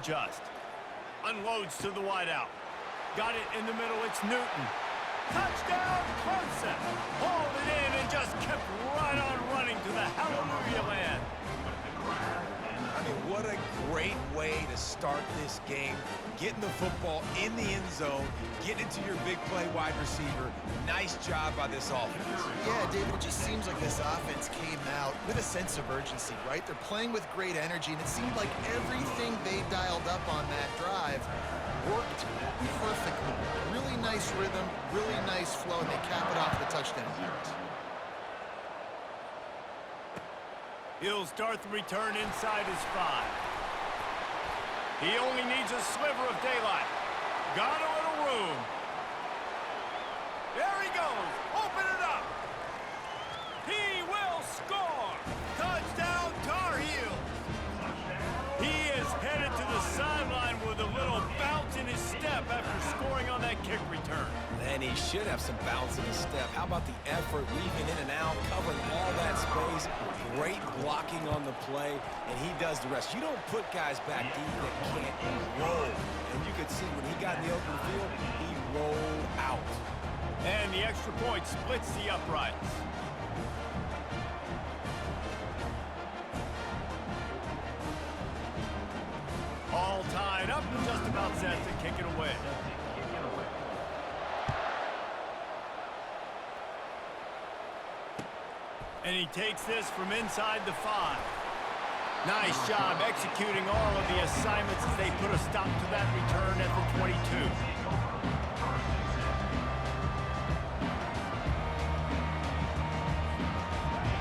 Just unloads to the wideout. Got it in the middle. It's Newton. Touchdown, Clemson. Hauled it in and just kept right on running to the hallelujah land. I mean, what a great way to start this game. Getting the football in the end zone, getting it to your big play wide receiver. Nice job by this offense. Yeah, David, it just seems like this offense came out with a sense of urgency, right? They're playing with great energy, and it seemed like everything they dialed up on that drive worked perfectly. Really nice rhythm, really nice flow, and they cap it off with a touchdown pass. He'll start the return inside his 5. He only needs a sliver of daylight. Got a little room. There he goes. Open it up. He will score. Touchdown, Tar Heels. He is headed to the sideline with a little bounce in his step after scoring on that kick return. And he should have some bounce in his step. How about the effort, weaving in and out, covering all that space, great blocking on the play, and he does the rest. You don't put guys back deep that can't roll. And you could see when he got in the open field, he rolled out. And the extra point splits the uprights. All tied up and just about set to kick it away. And he takes this from inside the 5. Nice job executing all of the assignments as they put a stop to that return at the 22.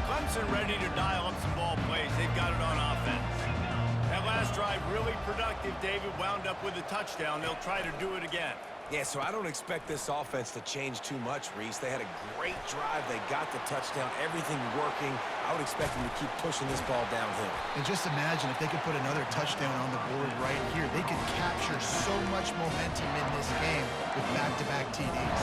Clemson ready to dial up some ball plays. They've got it on offense. That last drive really productive. David wound up with a touchdown. They'll try to do it again. Yeah, so I don't expect this offense to change too much, Reese. They had a great drive. They got the touchdown, everything working. I would expect them to keep pushing this ball downhill. And just imagine if they could put another touchdown on the board right here. They could capture so much momentum in this game with back-to-back TDs.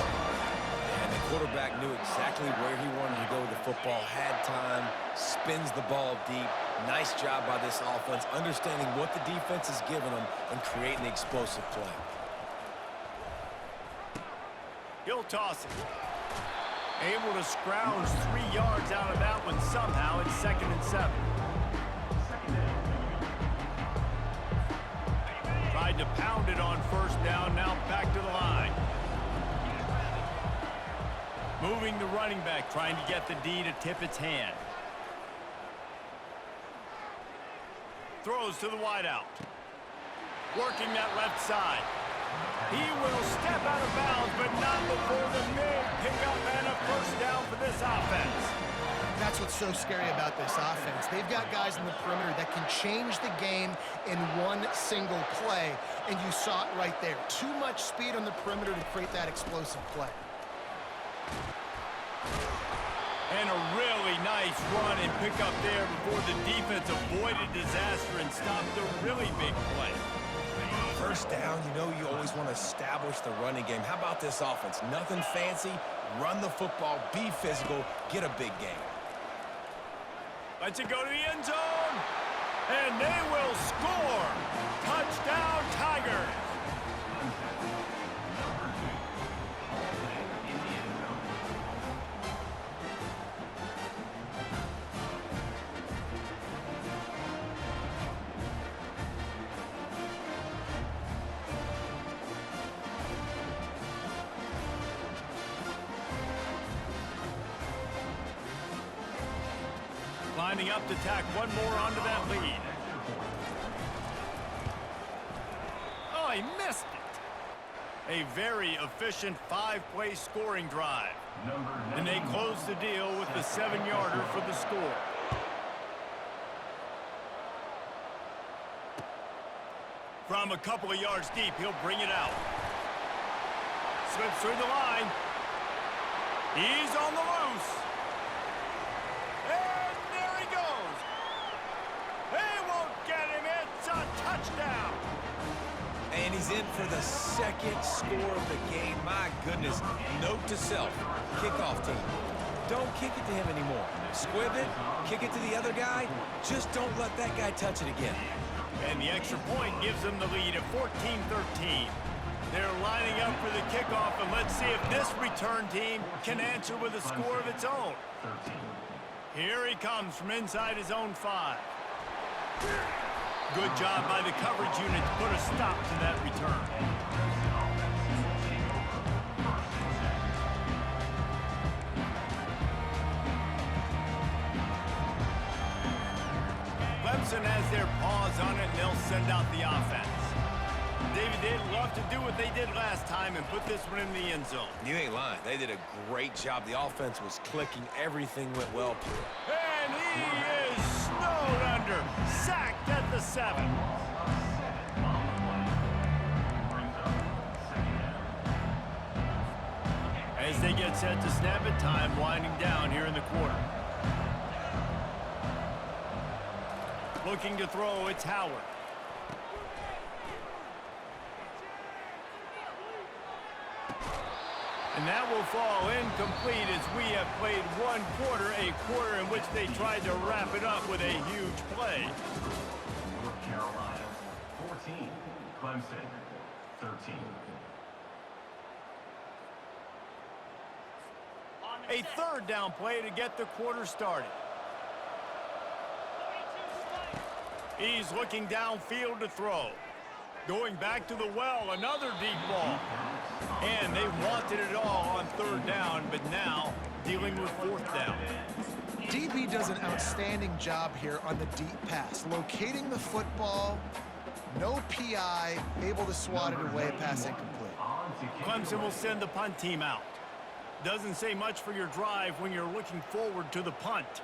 And the quarterback knew exactly where he wanted to go with the football, had time, spins the ball deep. Nice job by this offense, understanding what the defense is giving them and creating the explosive play. He'll toss it. Able to scrounge 3 yards out of that one somehow. It's 2nd and 7. Tried to pound it on 1st down. Now back to the line. Moving the running back, trying to get the D to tip its hand. Throws to the wideout. Working that left side. He will step out of bounds, but not before the big pickup and a 1st down for this offense. That's what's so scary about this offense. They've got guys in the perimeter that can change the game in one single play, and you saw it right there. Too much speed on the perimeter to create that explosive play. And a really nice run and pickup there before the defense avoided disaster and stopped a really big play. 1st down, you know you always want to establish the running game. How about this offense? Nothing fancy. Run the football, be physical, get a big game. Lets it go to the end zone. And they will score. Touchdown, Tigers. Lining up to tack one more onto that lead. Oh, he missed it. A very efficient 5-play scoring drive. And they close the deal with the 7-yarder for the score. From a couple of yards deep, he'll bring it out. Slips through the line. He's on the loose. And there he goes. They won't get him. It's a touchdown. And he's in for the 2nd score of the game. My goodness. Note to self, kickoff team. Don't kick it to him anymore. Squib it, kick it to the other guy. Just don't let that guy touch it again. And the extra point gives them the lead at 14-13. They're lining up for the kickoff, and let's see if this return team can answer with a score of its own. Here he comes from inside his own 5. Good job by the coverage unit to put a stop to that return. Clemson has their paws on it, and they'll send out the offense. David, they'd love to do what they did last time and put this one in the end zone. You ain't lying. They did a great job. The offense was clicking. Everything went well. And he is snowed under. Sacked at the 7. As they get set to snap it, time winding down here in the quarter. Looking to throw, it's Howard. And that will fall incomplete as we have played one quarter, a quarter in which they tried to wrap it up with a huge play. North Carolina, 14, Clemson, 13. A third down play to get the quarter started. He's looking downfield to throw. Going back to the well, another deep ball. And they wanted it all on third down, but now dealing with fourth down. DB does an outstanding job here on the deep pass, locating the football, no PI, able to swat it away, pass incomplete. Clemson will send the punt team out. Doesn't say much for your drive when you're looking forward to the punt.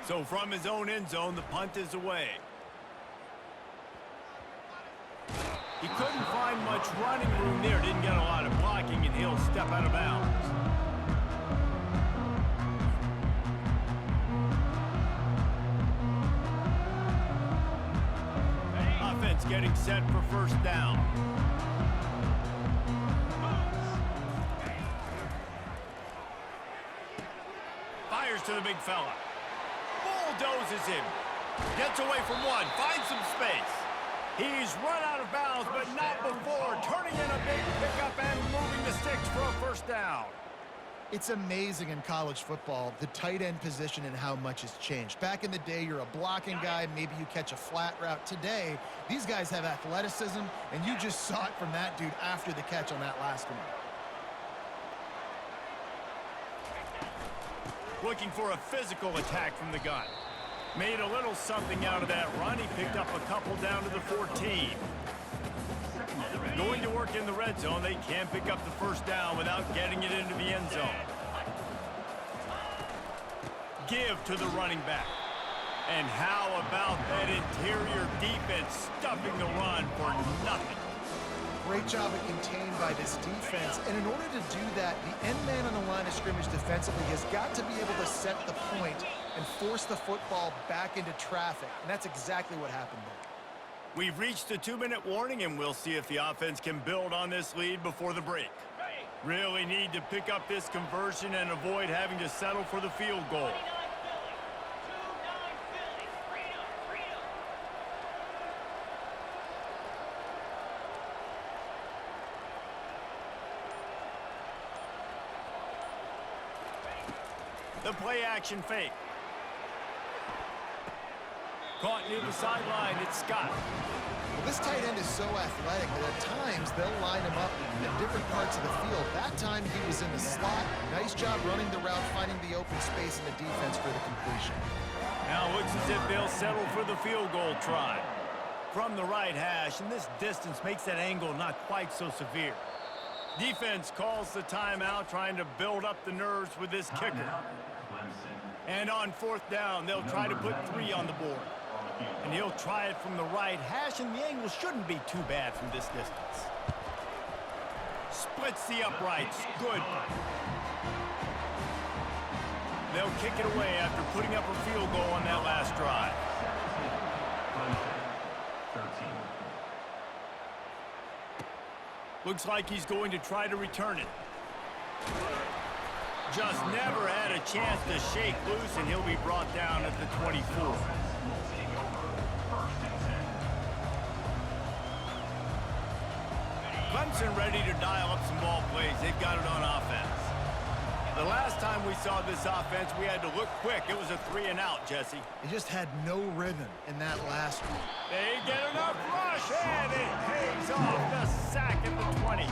So from his own end zone, the punt is away. He couldn't find much running room there. Didn't get a lot of blocking, and he'll step out of bounds. Offense getting set for first down. Fires to the big fella. Bulldozes him. Gets away from one. Finds some space. He's run out of bounds, but not before. Turning in a big pickup and moving the sticks for a first down. It's amazing in college football, the tight end position and how much has changed. Back in the day, you're a blocking guy. Maybe you catch a flat route. Today, these guys have athleticism, and you just saw it from that dude after the catch on that last one. Looking for a physical attack from the gun. Made a little something out of that run. He picked up a couple down to the 14. Going to work in the red zone. They can't pick up the first down without getting it into the end zone. Give to the running back. And how about that interior defense stuffing the run for nothing? Great job at contained by this defense. And in order to do that, the end man on the line of scrimmage defensively has got to be able to set the point and force the football back into traffic. And that's exactly what happened there. We've reached a 2-minute warning, and we'll see if the offense can build on this lead before the break. Really need to pick up this conversion and avoid having to settle for the field goal. The play action fake. Caught near the sideline, it's Scott. Well, this tight end is so athletic that at times they'll line him up at different parts of the field. That time he was in the slot. Nice job running the route, finding the open space in the defense for the completion. Now it looks as if they'll settle for the field goal try. From the right hash, and this distance makes that angle not quite so severe. Defense calls the timeout, trying to build up the nerves with this kicker. And on fourth down, they'll try to put 3 on the board. And he'll try it from the right hash, and the angle shouldn't be too bad from this distance. Splits the uprights. Good. They'll kick it away after putting up a field goal on that last drive. 13. Looks like he's going to try to return it. Just never had a chance to shake loose, and he'll be brought down at the 24. Clemson ready to dial up some ball plays. They've got it on offense. The last time we saw this offense, we had to look quick. It was a 3-and-out, Jesse. They just had no rhythm in that last one. They get enough rush, and it pays off the sack at the 20.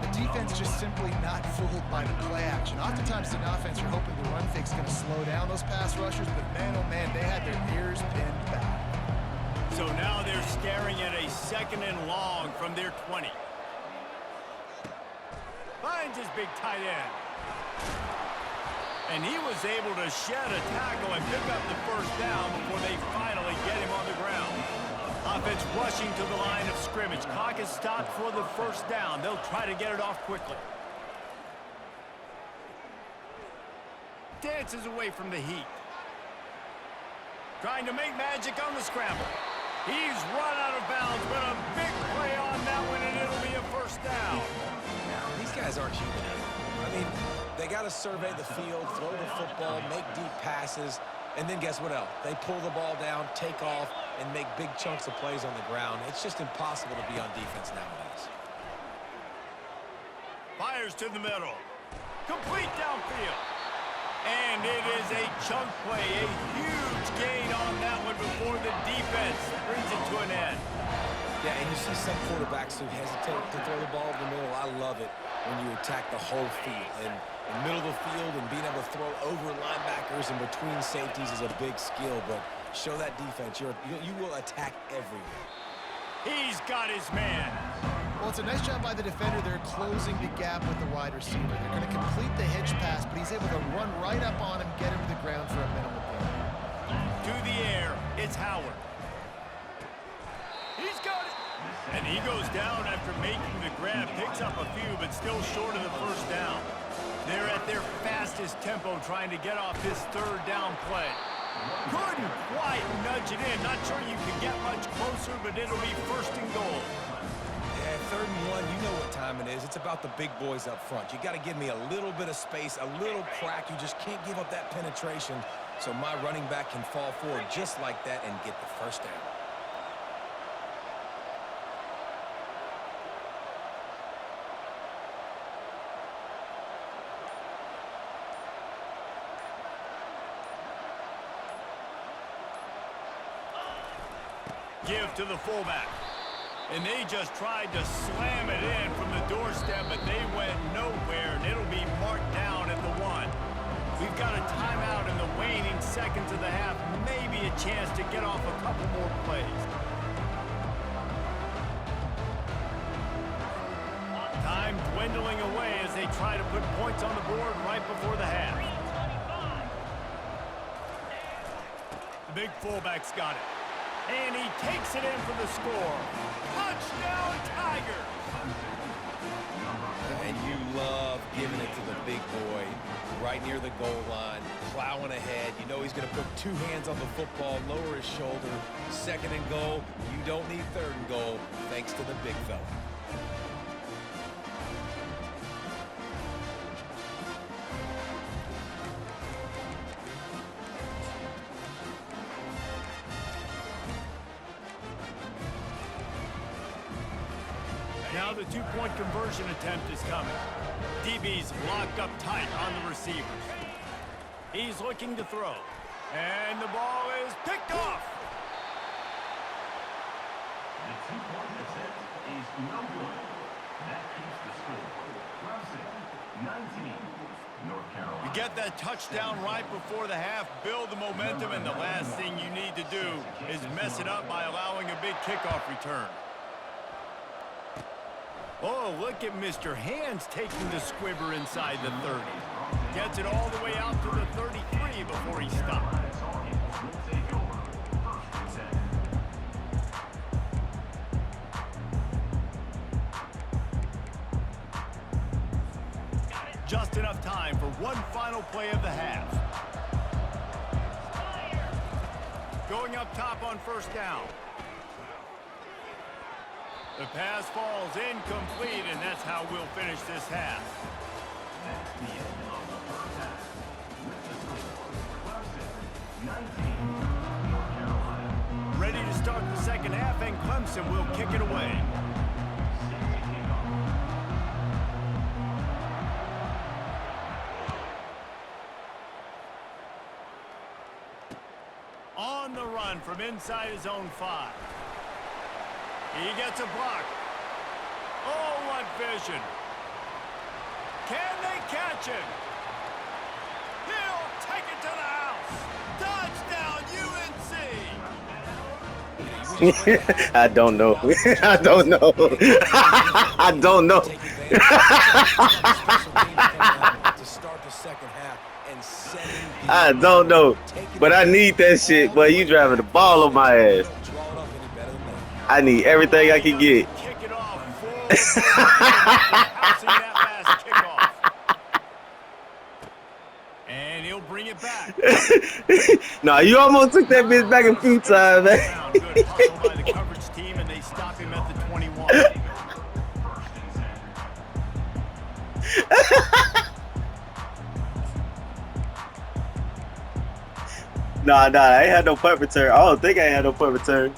The defense just simply not fooled by the play action. Oftentimes, in offense, you're hoping the run fake's going to slow down those pass rushers, but man, oh man, they had their ears pinned back. So now they're staring at a 2nd and long from their 20. Finds his big tight end. And he was able to shed a tackle and pick up the first down before they finally get him on the ground. Offense rushing to the line of scrimmage. Clock is stopped for the first down. They'll try to get it off quickly. Dances away from the heat. Trying to make magic on the scramble. He's run out of bounds, but a big play on that one, and it'll be a first down. These guys aren't human anymore. I mean, they got to survey the field, throw the football, make deep passes, and then guess what else? They pull the ball down, take off, and make big chunks of plays on the ground. It's just impossible to be on defense nowadays. Fires to the middle. Complete downfield. And it is a chunk play, a huge gain on that one before the defense brings it to an end. Yeah, and you see some quarterbacks who hesitate to throw the ball in the middle. I love it when you attack the whole field. And in the middle of the field and being able to throw over linebackers and between safeties is a big skill, but show that defense. You will attack everywhere. He's got his man. Well, it's a nice job by the defender. They're closing the gap with the wide receiver. They're going to complete the hitch pass, but he's able to run right up on him, get him to the ground for a minimal gain. To the air, it's Howard. He's got it. And he goes down after making the grab. Picks up a few, but still short of the first down. They're at their fastest tempo trying to get off this third down play. Couldn't quite nudge it in. Not sure you can get much closer, but it'll be first and goal. Yeah, 3rd and 1, you know what time it is. It's about the big boys up front. You got to give me a little bit of space, a little crack. You just can't give up that penetration so my running back can fall forward just like that and get the first down. Give to the fullback. And they just tried to slam it in from the doorstep, but they went nowhere, and it'll be marked down at the 1. We've got a timeout in the waning seconds of the half, maybe a chance to get off a couple more plays. Time dwindling away as they try to put points on the board right before the half. The big fullback's got it. And he takes it in for the score. Touchdown, Tigers! And you love giving it to the big boy right near the goal line, plowing ahead. You know he's going to put 2 hands on the football, lower his shoulder. 2nd and goal. You don't need 3rd and goal, thanks to the big fella. Now the 2-point conversion attempt is coming. DB's locked up tight on the receivers. He's looking to throw. And the ball is picked off. The 2-point attempt is no good. That keeps the score. Clemson, 19, North Carolina. You get that touchdown right before the half, build the momentum, and the last thing you need to do is mess it up by allowing a big kickoff return. Oh, look at Mr. Hands taking the squibber inside the 30. Gets it all the way out to the 33 before he stops. Just enough time for one final play of the half. Going up top on first down. The pass falls incomplete, and that's how we'll finish this half. That's the end of the North Carolina. Ready to start the second half, and Clemson will kick it away. On the run from inside his own 5. He gets a block. Oh, what vision. Can they catch him? He'll take it to the house. Touchdown, UNC. I don't know. I don't know. I don't know. To start the second half and setting the I don't know. But I need that shit. Boy, you driving the ball on my ass. Don't draw it up any better than that. I need everything I can get. Kick it off. Housing that last kickoff. And he'll bring it back. Nah, you almost took that bitch back a few times, man. Good hustle by the coverage team, and they stop him at the 21. Nah, I ain't had no punt return. I don't think I had no punt return.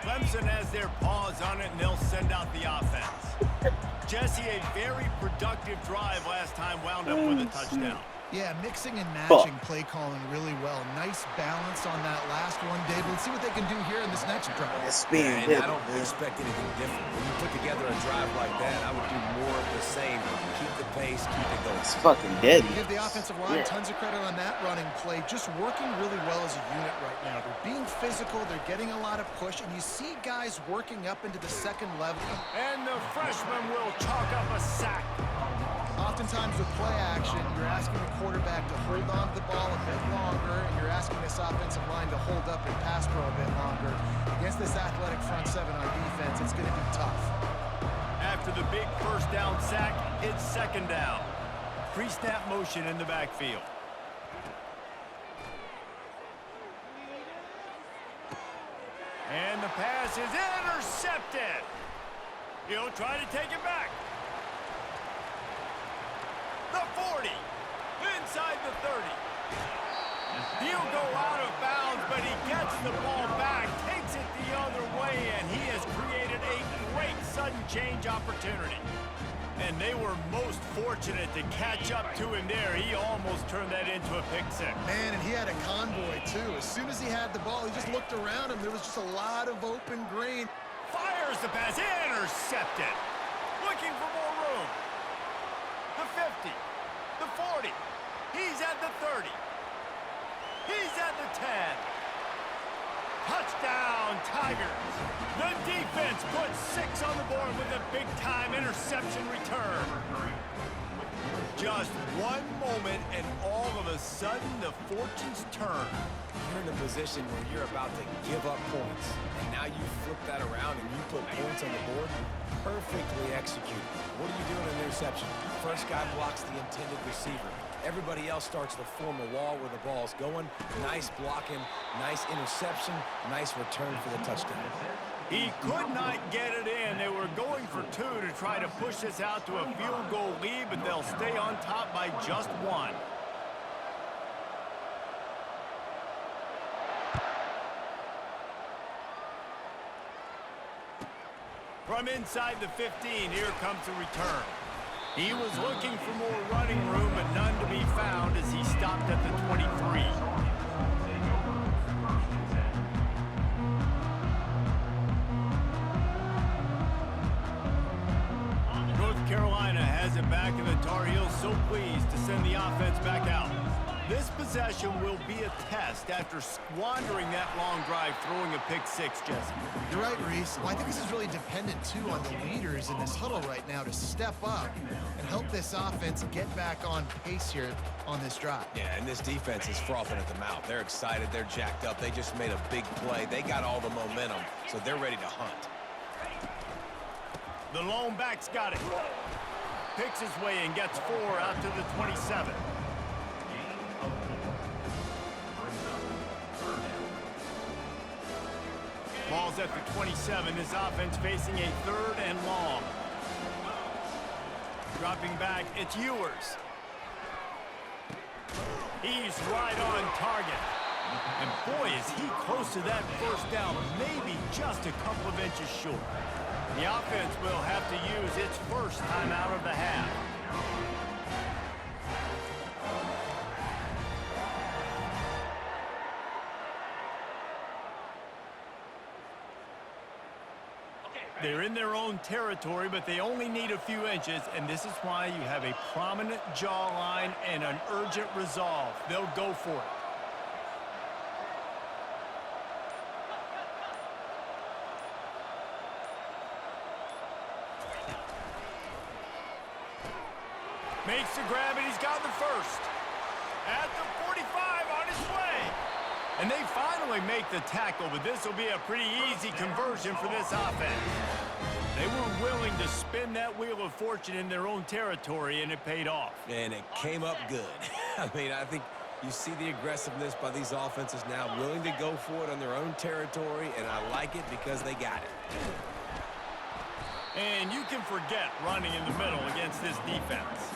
Clemson has their paws on it, and they'll send out the offense. Jesse, a very productive drive last time, wound up with a touchdown. Yeah, mixing and matching play calling really well. Nice balance on that last one, David. Let's see what they can do here in this next drive. Spin, And I don't expect anything different. When you put together a drive like that, I would do more of the same. Keep the pace, keep it going. It's fucking deadly. Give the offensive line tons of credit on that running play. Just working really well as a unit right now. They're being physical. They're getting a lot of push. And you see guys working up into the second level. And the freshman will chalk up a sack. Oftentimes with play action, you're asking the quarterback to hold on to the ball a bit longer, and you're asking this offensive line to hold up and pass pro a bit longer. Against this athletic front seven on defense, it's going to be tough. After the big first down sack, it's second down. Pre-snap motion in the backfield. And the pass is intercepted. He'll try to take it back. The 40, inside the 30. He'll go out of bounds, but he gets the ball back, takes it the other way, and he has created a great sudden change opportunity. And they were most fortunate to catch up to him there. He almost turned that into a pick six. Man, and he had a convoy, too. As soon as he had the ball, he just looked around him. There was just a lot of open green. Fires the pass, intercepted. Looking for more room. The 50, the 40, he's at the 30, he's at the 10. Touchdown, Tigers. The defense puts 6 on the board with a big-time interception return. Just one moment, and all of a sudden, the fortunes turn. You're in a position where you're about to give up points, and now you flip that around and you put points on the board. Perfectly executed. What do you do in an interception? First guy blocks the intended receiver. Everybody else starts to form a wall where the ball's going. Nice blocking, nice interception, nice return for the touchdown. He could not get it in. They were going for 2 to try to push this out to a field goal lead, but they'll stay on top by just 1. From inside the 15, here comes the return. He was looking for more running room, but none to be found as he stopped at the 23. North Carolina has it back, and the Tar Heels so pleased to send the offense back out. This possession will be a test after squandering that long drive, throwing a pick six, Jesse. You're right, Reese. Well, I think this is really dependent, too, on the leaders in this huddle right now to step up and help this offense get back on pace here on this drive. Yeah, and this defense is frothing at the mouth. They're excited. They're jacked up. They just made a big play. They got all the momentum, so they're ready to hunt. The lone back's got it. Picks his way and gets 4 out to the 27. Ball's at the 27. His offense facing a 3rd and long. Dropping back, it's Ewers. He's right on target. And boy, is he close to that first down, maybe just a couple of inches short. The offense will have to use its first timeout of the half. They're in their own territory, but they only need a few inches, and this is why you have a prominent jawline and an urgent resolve. They'll go for it. Makes the grab, and he's got the first. At the 45, on his way. And they finally make the tackle, but this will be a pretty easy conversion for this offense. They were willing to spin that wheel of fortune in their own territory, and it paid off. And it came up good. I mean, I think you see the aggressiveness by these offenses now, willing to go for it on their own territory, and I like it because they got it. And you can forget running in the middle against this defense.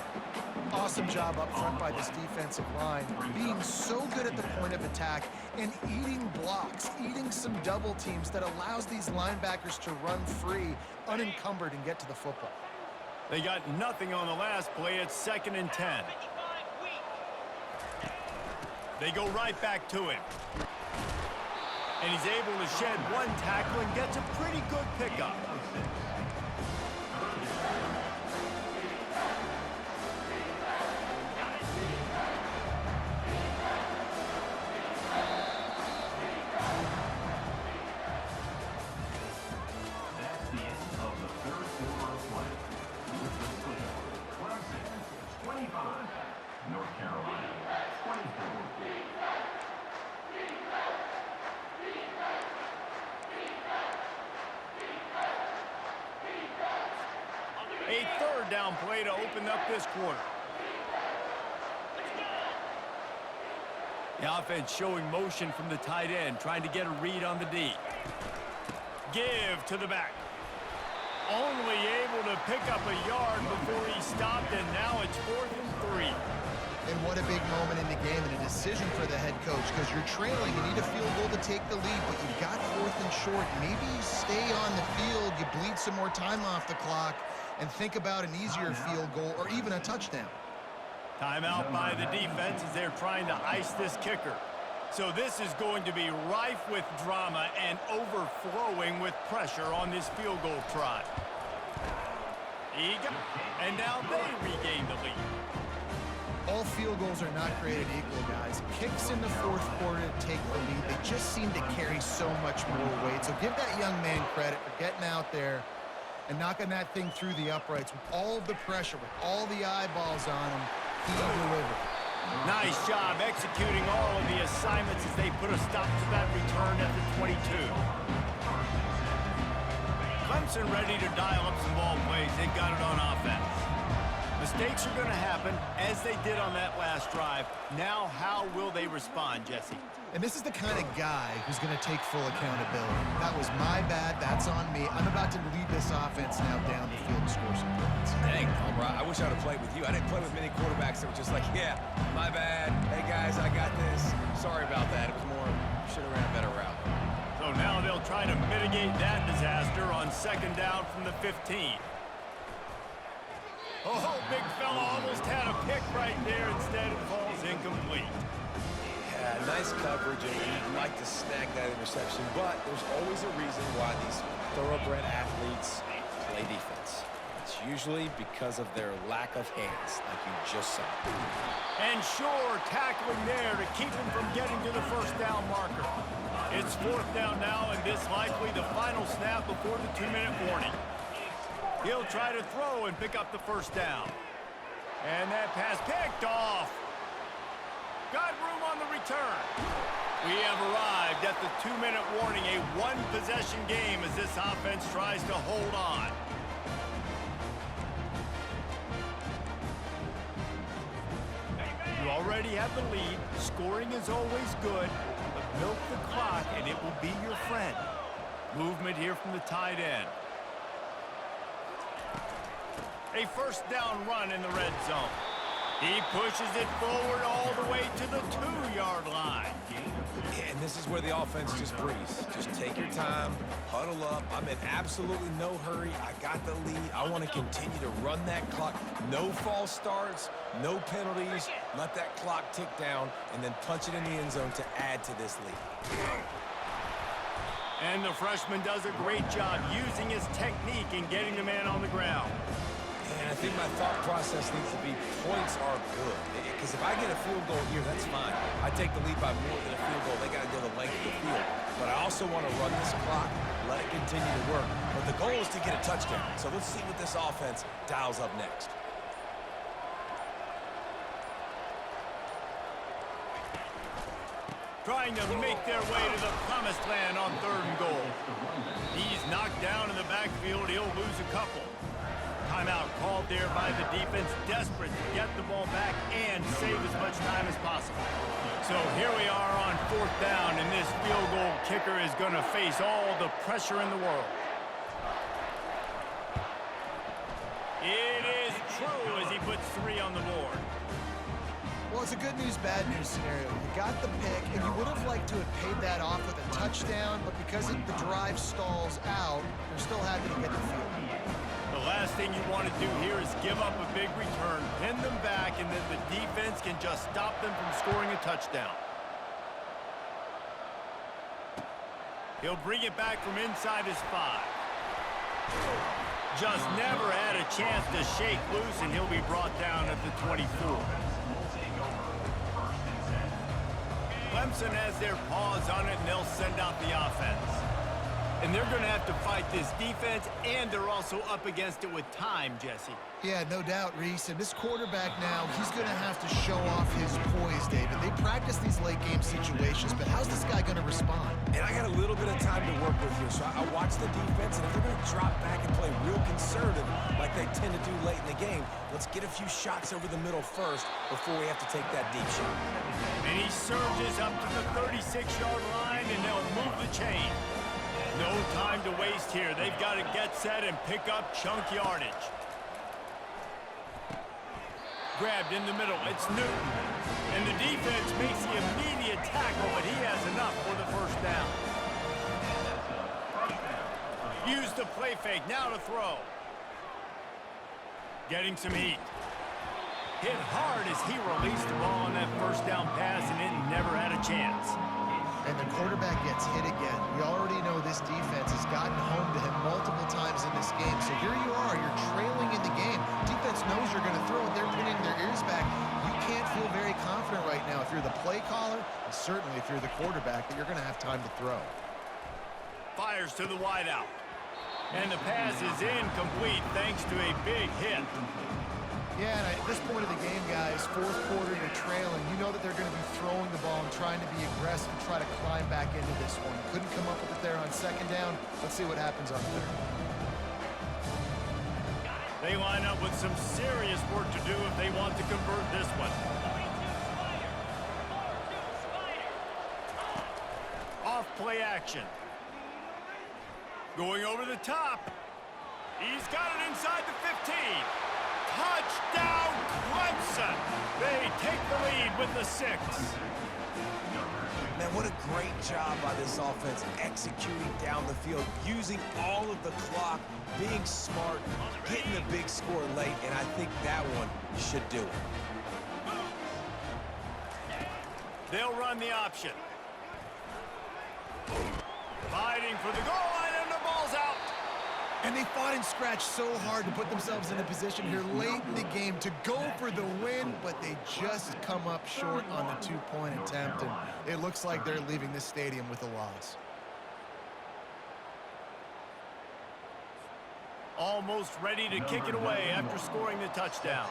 Awesome job up front by this defensive line, being so good at the point of attack and eating blocks, eating some double teams that allows these linebackers to run free, unencumbered, and get to the football. They got nothing on the last play. It's 2nd and 10. They go right back to him. And he's able to shed one tackle and gets a pretty good pickup. That's the end of the third quarter of play. With the score, Clemson 25, North Carolina 24. A third down play to open up this quarter. The offense showing motion from the tight end, trying to get a read on the D. Give to the back. Only able to pick up a yard before he stopped, and now it's 4th and 3. And what a big moment in the game and a decision for the head coach, because you're trailing. You need a field goal to take the lead, but you've got 4th and short. Maybe you stay on the field, you bleed some more time off the clock, and think about an easier field goal or even a touchdown. Timeout by the defense as they're trying to ice this kicker. So this is going to be rife with drama and overflowing with pressure on this field goal try. And now they regain the lead. All field goals are not created equal, guys. Kicks in the 4th quarter to take the lead. They just seem to carry so much more weight. So give that young man credit for getting out there and knocking that thing through the uprights with all of the pressure, with all the eyeballs on him. He delivered. Nice job executing all of the assignments as they put a stop to that return at the 22. Clemson ready to dial up some ball plays. They've got it on offense. Mistakes are going to happen, as they did on that last drive. Now, how will they respond, Jesse? And this is the kind of guy who's going to take full accountability. That was my bad. That's on me. I'm about to lead this offense now down the field to score some points. Dang, Palmer, I wish I would have played with you. I didn't play with many quarterbacks that were just like, yeah, my bad. Hey, guys, I got this. Sorry about that. It was more, should have ran a better route. So now they'll try to mitigate that disaster on 2nd down from the 15. Oh, big fella almost had a pick right there. Instead, it falls incomplete. Yeah, nice coverage, and you'd like to snag that interception, but there's always a reason why these thoroughbred athletes play defense. It's usually because of their lack of hands, like you just saw. And sure, tackling there to keep him from getting to the 1st down marker. It's 4th down now, and this likely the final snap before the 2-minute warning. He'll try to throw and pick up the 1st down. And that pass picked off. Got room on the return. We have arrived at the 2-minute warning, a one-possession game as this offense tries to hold on. You already have the lead. Scoring is always good, but milk the clock and it will be your friend. Movement here from the tight end. A 1st down run in the red zone. He pushes it forward all the way to the 2-yard line. And this is where the offense just breathes. Just take your time, huddle up. I'm in absolutely no hurry. I got the lead. I want to continue to run that clock. No false starts, no penalties. Let that clock tick down and then punch it in the end zone to add to this lead. And the freshman does a great job using his technique and getting the man on the ground. And I think my thought process needs to be points are good. Because if I get a field goal here, that's fine. I take the lead by more than a field goal. They got to go the length of the field. But I also want to run this clock, let it continue to work. But the goal is to get a touchdown. So let's see what this offense dials up next. Trying to make their way to the promised land on 3rd and goal. He's knocked down in the backfield. He'll lose a couple. Timeout called there by the defense, desperate to get the ball back and save as much time as possible. So here we are on 4th down, and this field goal kicker is going to face all the pressure in the world. It is true as he puts 3 on the board. Well, it's a good news, bad news scenario. You got the pick, and you would have liked to have paid that off with a touchdown, but because the drive stalls out, they're still happy to get the field. The last thing you want to do here is give up a big return, pin them back, and then the defense can just stop them from scoring a touchdown. He'll bring it back from inside his 5. Just never had a chance to shake loose, and he'll be brought down at the 24. Clemson has their paws on it, and they'll send out the offense. And they're going to have to fight this defense, and they're also up against it with time, Jesse. Yeah, no doubt, Reese. And this quarterback now, he's going to have to show off his poise, David. They practice these late-game situations, but how's this guy going to respond? And I got a little bit of time to work with here, so I watch the defense, and if they're going to drop back and play real conservative like they tend to do late in the game, let's get a few shots over the middle first before we have to take that deep shot. And he surges up to the 36-yard line, and they'll move the chain. No time to waste here. They've got to get set and pick up chunk yardage. Grabbed in the middle. It's Newton. And the defense makes the immediate tackle, but he has enough for the 1st down. Use the play fake. Now to throw. Getting some heat. Hit hard as he released the ball on that 1st down pass, and it never had a chance. And the quarterback gets hit again. We already know this defense has gotten home to him multiple times in this game. So here you are, you're trailing in the game. Defense knows you're going to throw it. They're pinning their ears back. You can't feel very confident right now if you're the play caller, and certainly if you're the quarterback, that you're going to have time to throw. Fires to the wideout. And the pass is incomplete thanks to a big hit. Yeah, and at this point of the game, guys, 4th quarter, you're trailing. You know that they're going to be throwing the ball and trying to be aggressive and try to climb back into this one. Couldn't come up with it there on 2nd down. Let's see what happens on 3rd. They line up with some serious work to do if they want to convert this one. Off play action. Going over the top. He's got it inside the 15. Touchdown, Clemson! They take the lead with the 6. Man, what a great job by this offense executing down the field, using all of the clock, being smart, getting the big score late, and I think that one should do it. They'll run the option. Fighting for the goal line, and the ball's out. And they fought and scratched so hard to put themselves in a position here late in the game to go for the win, but they just come up short on the 2-point attempt, and it looks like they're leaving this stadium with a loss. Almost ready to kick it away after scoring the touchdown.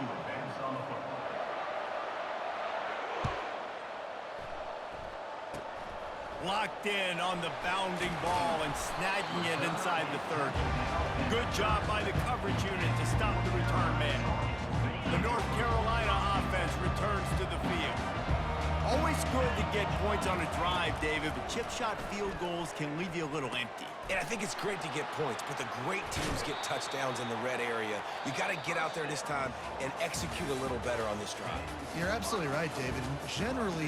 Locked in on the bounding ball and snagging it inside the 30. Good job by the coverage unit to stop the return man. The North Carolina offense returns to the field. Always It's good to get points on a drive, David, but chip shot field goals can leave you a little empty. And I think it's great to get points, but the great teams get touchdowns in the red area. You got to get out there this time and execute a little better on this drive. You're absolutely right, David. Generally,